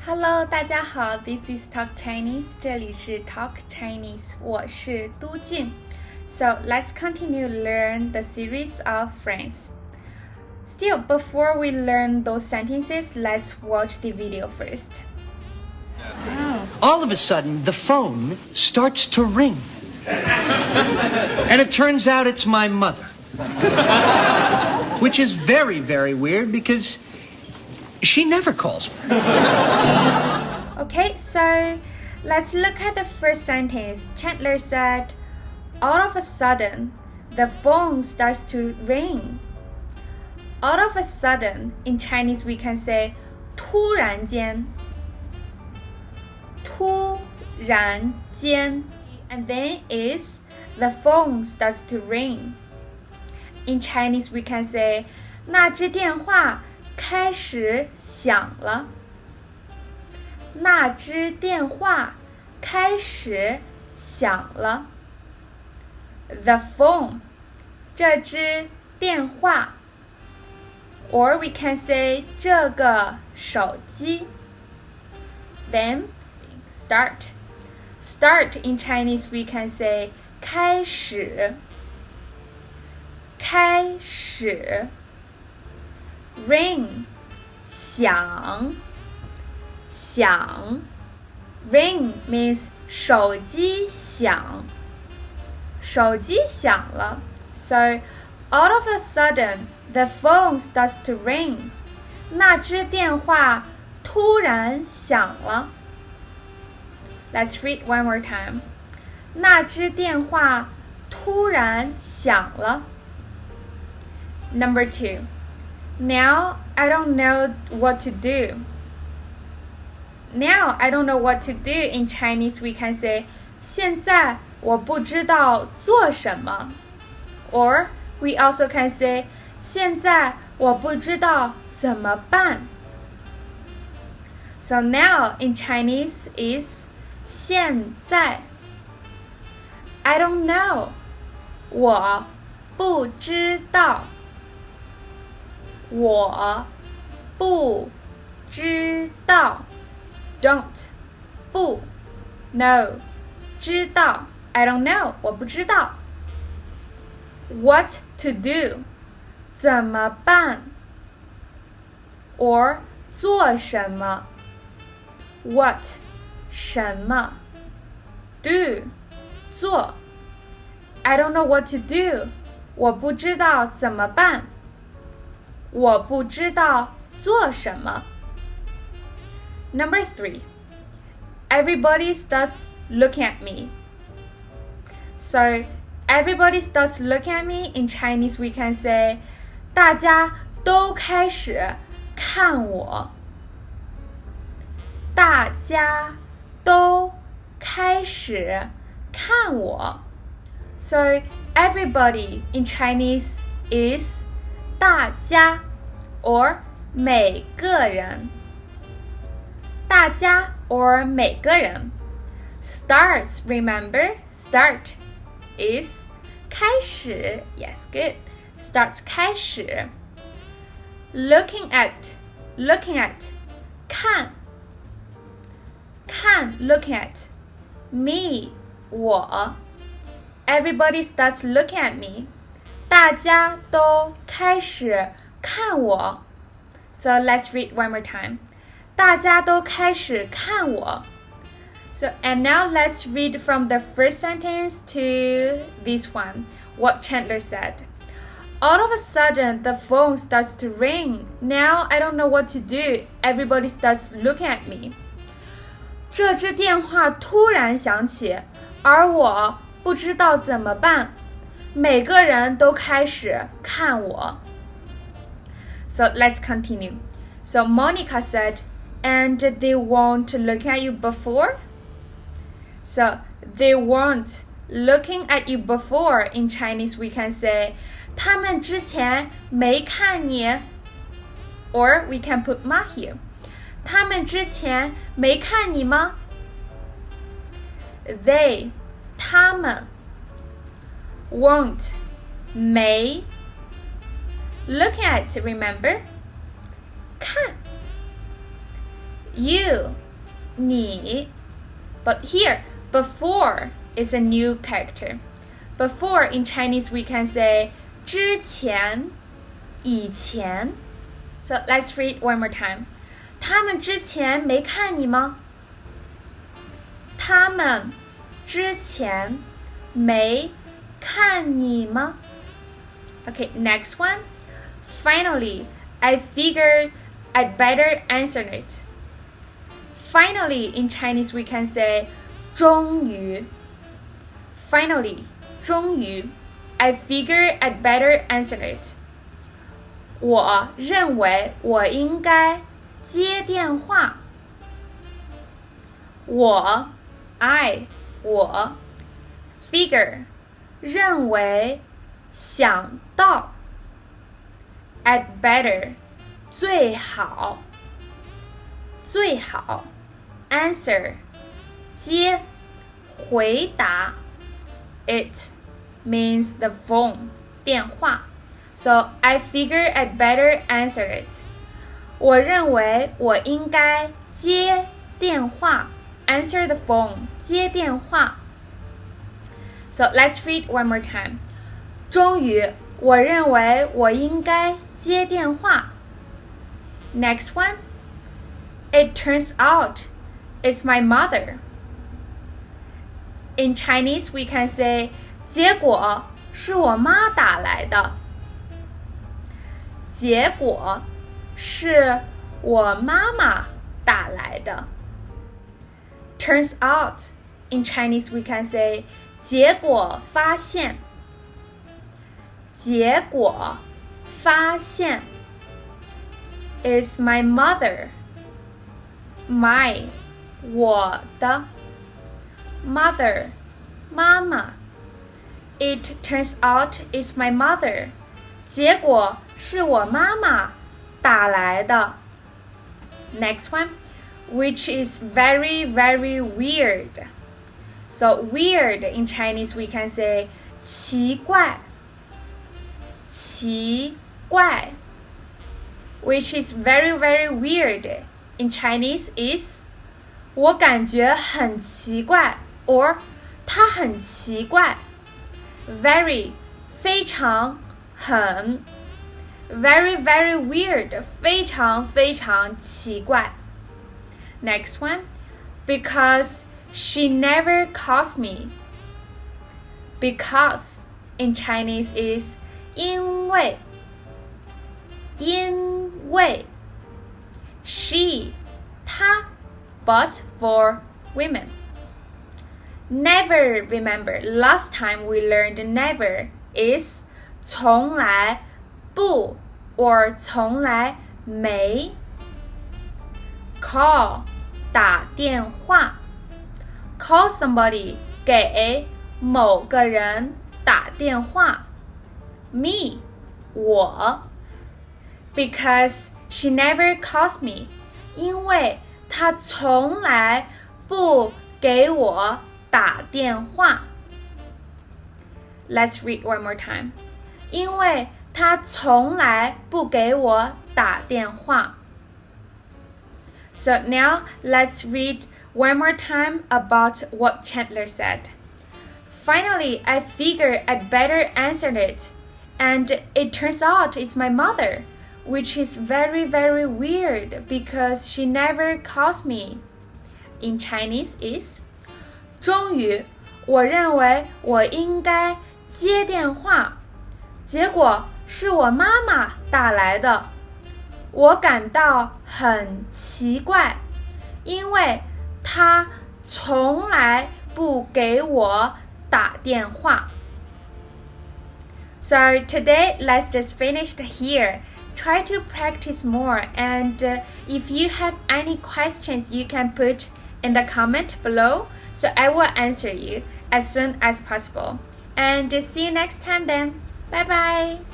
Hello， 大家好 ，This is Talk Chinese， 这里是 Talk Chinese， 我是都静。So let's continue learn the series of Friends. Still, before we learn those sentences, let's watch the video first. All of a sudden, the phone starts to ring. And it turns out it's my mother. Which is very, very weird because she never calls me. Okay, so let's look at the first sentence. Chandler said, all of a sudden, the phone starts to ring. All of a sudden, in Chinese we can say 突然间突然间 and then is the phone starts to ring. In Chinese we can say 那支电话开始响了。那支电话开始响了。The phone 这支电话 or we can say 这个手机。Then start in Chinese we can say 开始开始。Ring 响响 Ring means 手机响手机响了 So all of a sudden the phone starts to ring 那支电话突然响了 Let's read one more time 那支电话突然响了 Number 2 Now I don't know what to do. Now I don't know what to do. In Chinese we can say 现在我不知道做什么 Or we also can say 现在我不知道怎么办 So now in Chinese is 现在 I don't know 我不知道我不知道 Don't 不 No 知道 I don't know 我不知道 What to do 怎么办 Or 做什么 What 什么 Do 做 I don't know what to do 我不知道怎么办我不知道做什么 Number 3 Everybody starts looking at me So everybody starts looking at me In Chinese we can say 大家都开始看我大家都开始看我 So everybody in Chinese is 大家 or 每个人大家 or 每个人 Starts, remember? Start is 开始 Yes, good. Starts 开始 Looking at 看 looking at Me 我 Everybody starts looking at me 大家都开始看我 So let's read one more time 大家都开始看我 So and now let's read from the first sentence to this one What Chandler said All of a sudden the phone starts to ring Now I don't know what to do Everybody starts looking at me 这支电话突然响起而我不知道怎么办每个人都开始看我 So let's continue. So Monica said, and they weren't looking at you before? So they weren't looking at you before. In Chinese we can say, 他们之前没看你 Or we can put 吗 here. 他们之前没看你吗 They, 他们won't 没 looking at remember 看 You, 你 But here, before is a new character. Before in Chinese we can say 之前以前 So let's read one more time. 他们之前没看你吗？他们之前没看你吗？ Okay, next one. Finally, I figured I'd better answer it. Finally, in Chinese we can say 终于 Finally, 终于 I figured I'd better answer it. 我认为我应该接电话。我 我 figure 认为想到 I'd better 最好 answer 接回答 It means the phone 电话 So I figure I'd better answer it. 我认为我应该接电话 Answer the phone 接电话 So let's read one more time. 终于我认为我应该接电话 Next one. It turns out it's my mother. In Chinese we can say 结果是我妈打来的结果是我妈妈打来的 Turns out in Chinese we can say 结果发现结果发现 is my mother my 我的 mother 妈妈 It turns out it's my mother 结果是我妈妈打来的 Next one which is very very weird So weird in Chinese we can say 奇怪奇怪 which is very very weird in Chinese is 我感觉很奇怪 or 它很奇怪 very 非常很 very very weird 非常非常奇怪 Next one because she never calls me because in Chinese is 因为 she 她 but for women Never remember last time we learned never is 从来不 or 从来没 Call 打电话 Call somebody 给某个人打电话 Me 我 Because she never calls me 因为她从来不给我打电话 Let's read one more time 因为她从来不给我打电话 So now let's read one more time about what Chandler said. Finally, I figured I'd better answer it. And it turns out it's my mother, which is very, very weird because she never calls me. In Chinese is 终于我认为我应该接电话结果是我妈妈打来的我感到很奇怪因为她从来不给我打电话 So today let's just finish here. Try to practice more and if you have any questions you can put in the comment below so I will answer you as soon as possible. And see you next time then. Bye bye.